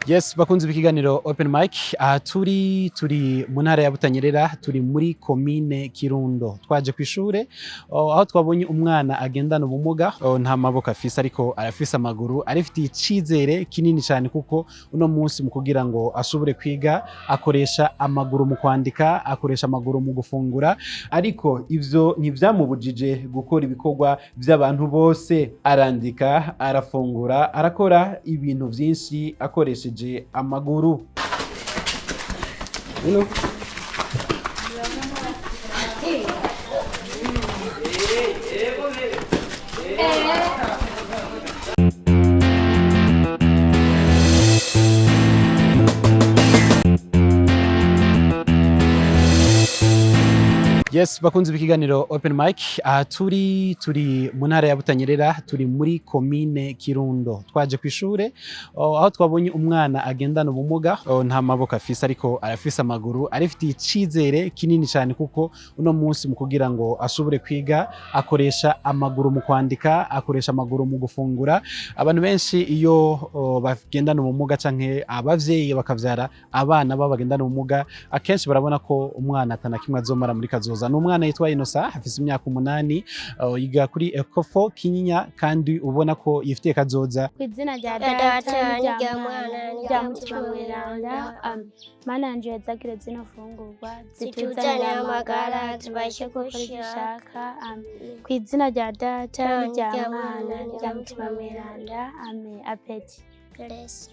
Yes, bakunze ikiganiro Open Mic. Turi mu ntara ya Butanyerera, turi muri komine Kirundo. Twaje kwishure aho twabonye umwana agendana ubumuga, nta maboko afise ariko arafise amaguru, arifitiye icizere kinini cyane kuko uno munsi mu kugira ngo ashobore kwiga akoresha amaguru mu kwandika, akoresha amaguru mu gufungura, ariko ivyo ntivyamubujije gukora ibikorwa by'abantu bose. Arandika, arafungura, arakora ibintu vyinshi akoresheje amaguru. Yes, bakunze ikiganiro Open Mic. Turi mu ntara ya Butanyerera, turi muri komine Kirundo. Twaje kwishure aho twabonye umwana agendana ubumuga, nta maboko afise ariko arafise amaguru, arifitiye icizere kinini cyane kuko uno munsi mu kugira ngo ashobore kwiga akoresha amaguru mu kwandika, akoresha amaguru mu gufungura. Abantu benshi iyo bagendana ubumuga canke abavyeyi bakavyara abana bagendana ubumuga, akenshi barabona ko umwana atana kimwe azomara muri kazoza. N'umwana yitwa Innocent, afise imyaka 8, yiga kuri Ecofo Kinyinya, kandi ubona ko yifitiye kazoza. Kw'izina rya Data rya Mwana rya Mutima Mweranda, Mana yanje yazagire zino fungurwa zituzanire amagara tubashe gushaka. Kw'izina rya Data rya Mwana rya Mutima Mweranda, amen. Apeti. Bless.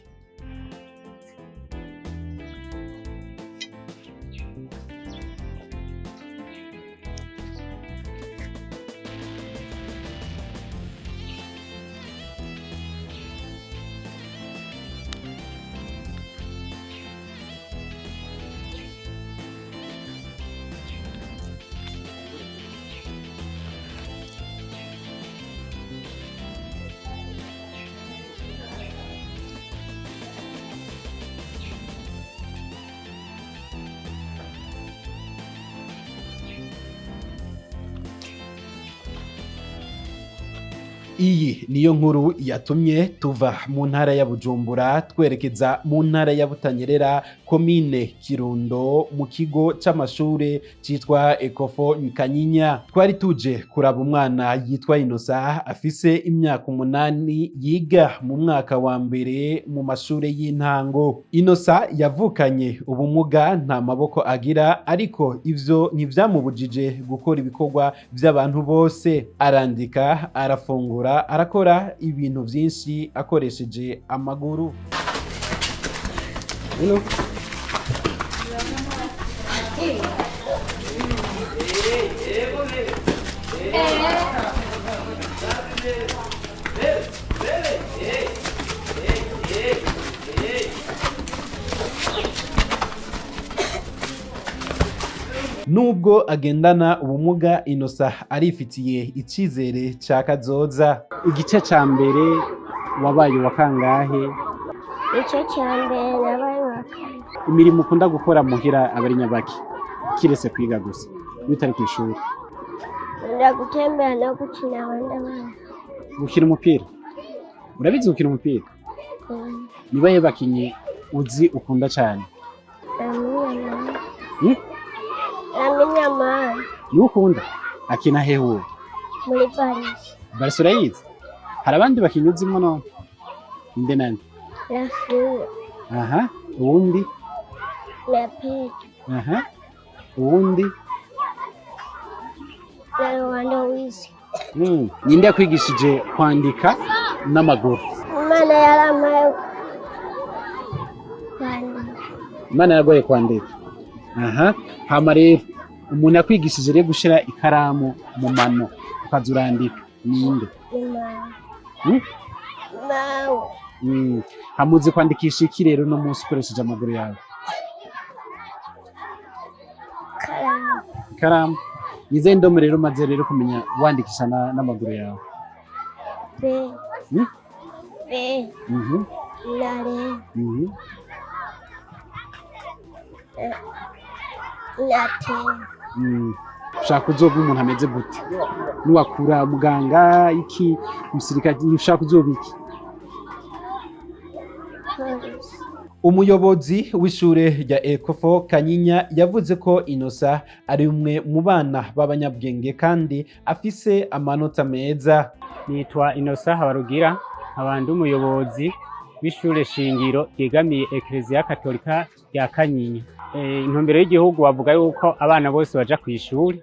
Iyi niyo nkuru yatumye tuva mu ntara ya Bujumbura twerekeza mu ntara ya Butanyerera, komine Kirundo, mu kigo c'amashure citwa Ecofo Kanyinya. Twari tuje kuraba umwana yitwa Innocent, afise imyaka 8, yiga mu mwaka wa mbere mu mashure y'intango. Innocent yavukanye ubumuga, nta maboko agira, ariko ivyo ntivyamubujije gukora ibikorwa by'abantu bose. Arandika, arafungura, arakora ibintu vyinshi akoresheje amaguru. Nubwo agendana ubumuga, Innocent arifitiye icizere ca kazoza. Igice ca mbere wabaye wa kangahe? Igice ca mbere nabaye wa kane. Imirimo ukunda gukora muhira abari nyabaki kiretse kwiga gusa bitari kwishuri? Ndagutembera no gukina abandi bana. Gukina umupira? Urabizi gukina umupira? Nibaye bakinyi uzi ukunda cyane? Aminyama. Nukunda akina hehe? Muri Paris. Paris urayizi? Hari abandi bakinyi uzimwo no? Inde nande? Rafinha. Aha, uwundi? Lepid. Aha, uwundi? Lewandowski. Ninde yakwigishije kwandika n'amaguru? Imana yaramaye kwandika. Imana yagoye kwandika. Aha, hama rero umuntu yakwigishije rero gushira ikaramu mu mano ukazurandika ninde? Mawe. Hamuzi kwandikisha iki rero no munsi ukoresheje amaguru yawe? Karamu. Ikaramu. Nize ndome rero maze rero kumenya wandikisha n'amaguru yawe? B. B. Lare. Late. Ushaka uzoba umuntu ameze gute? Niwakura muganga iki, umusirikare, ushaka uzoba iki? Polisi. Umuyobozi w'ishure rya Ecofo Kanyinya yavuze ko Innocent ari umwe mu bana b'abanyabwenge kandi afise amanota meza. Nitwa Innocent Habarugira, abandi umuyobozi w'ishure shingiro ryegamiye Eklezia Katolika rya Kanyinya. Intumbero y'igihugu bavuga yuko abana bose baja kw'ishuri.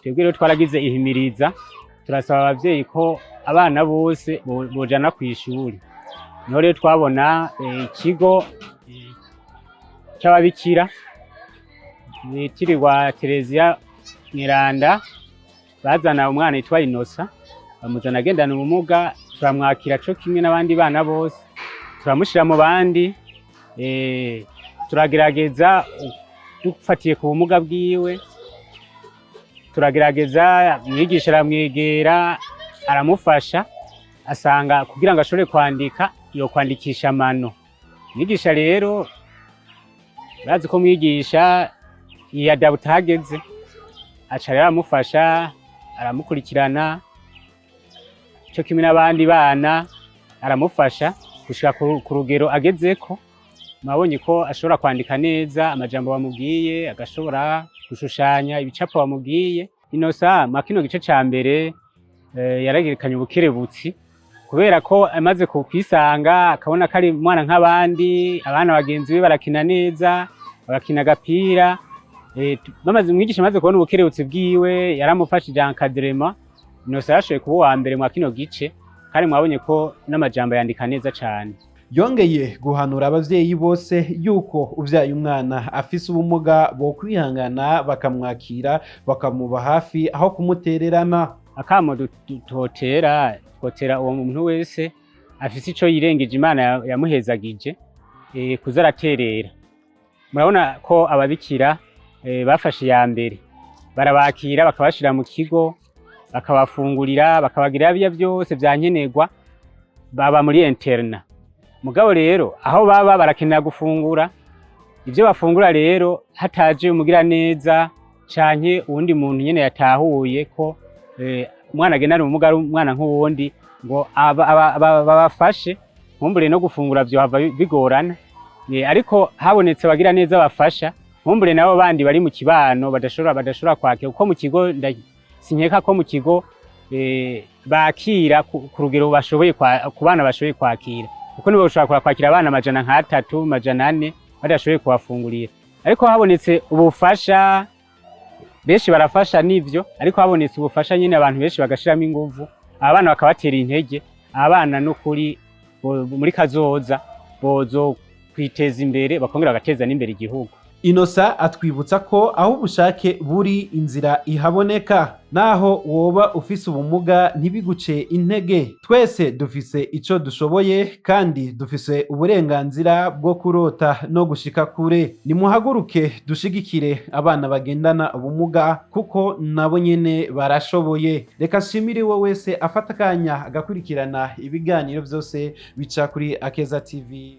Twebwe rero twaragize ihimiriza, turasaba abavyeyi ko abana bose bojana kw'ishuri. Niho rero twabona ikigo c'ababikira bitirirwa Terezia Mweranda, bazana umwana yitwa Innocent, bamuzana agendana ubumuga, turamwakira co kimwe n'abandi bana bose, turamushira mu bandi, turagerageza dufatiye ku bumuga bwiwe, turagerageza mwigisha aramwegera, aramufasha, asanga kugira ngo ashobore kwandika yo kwandikisha amano. Mwigisha rero bazi ko mwigisha iyada butageze, aca rero aramufasha, aramukurikirana cyo kimwe n'abandi bana, aramufasha gushika ku rugero agezeko. Mabonye ko ashobora kwandika neza amajambo bamubwiye, agashobora gushushanya ibicapo bamubwiye. Innocent makino gice ca mbere yaragerekanye ubukerebutsi, kubera ko amaze kwisanga akabona ko ari umwana nk'abandi, abana bagenzi be barakina neza, bagakina agapira. Mwigisha amaze kubona ubukerebutsi bwiwe, yaramufashije encadrement. Innocent yashoboye kuba uwa mbere mu kino gice, kandi mwabonye ko n'amajambo yandika neza cane. Yongeye guhanura abavyeyi bose yuko uvyaye umwana afise ubumuga bo kwihangana bakamwakira, bakamuba hafi aho kumutererana. Akamo twotera uwo muntu wese afise ico yirengeje Imana yamuhezagije, kuza araterera. Murabona ko ababikira bafashe ya mbere, barabakira bakabashira mu kigo, bakabafungurira, bakabagirira bya byose vyankenerwa, baba muri interna. Mugabo rero aho baba barakenera gufungura, ivyo bafungura rero hataje umugira neza canke uwundi muntu nyene yatahuye ko umwana agendana ubumuga ari umwana nk'uwundi, ngo babafashe, nkumbure no gufungura vyo hava bigorana. Ariko habonetse bagira neza bafasha, nkumbure nabo bandi bari mu kibano badashobora kwakira, kuko mu kigo sinkeka ko mu kigo bakira ku rugero bashoboye ku bana bashoboye kwakira, kuko nibo bashobora kwakira abana amajana nka 3, amajana 4 badashoboye kubafungurira. Ariko habonetse ubufasha, benshi barafasha nivyo, ariko habonetse ubufasha nyine abantu benshi bagashiramo inguvu, abana bakabatera intege, abana no kuri muri kazoza bozo kwiteza imbere, bakongera bagateza n'imbere igihugu. Innocent atwibutsa ko aho ubushake buri inzira ihaboneka, naho woba ufise ubumuga ntibiguce intege. Twese dufise ico dushoboye kandi dufise uburenganzira bwo kurota no gushika kure. Nimuhaguruke dushigikire abana bagendana ubumuga, kuko nabo nyene barashoboye. Reka nshimire wowe wese afata akanya agakurikirana ibiganiro vyose bica kuri Akeza TV.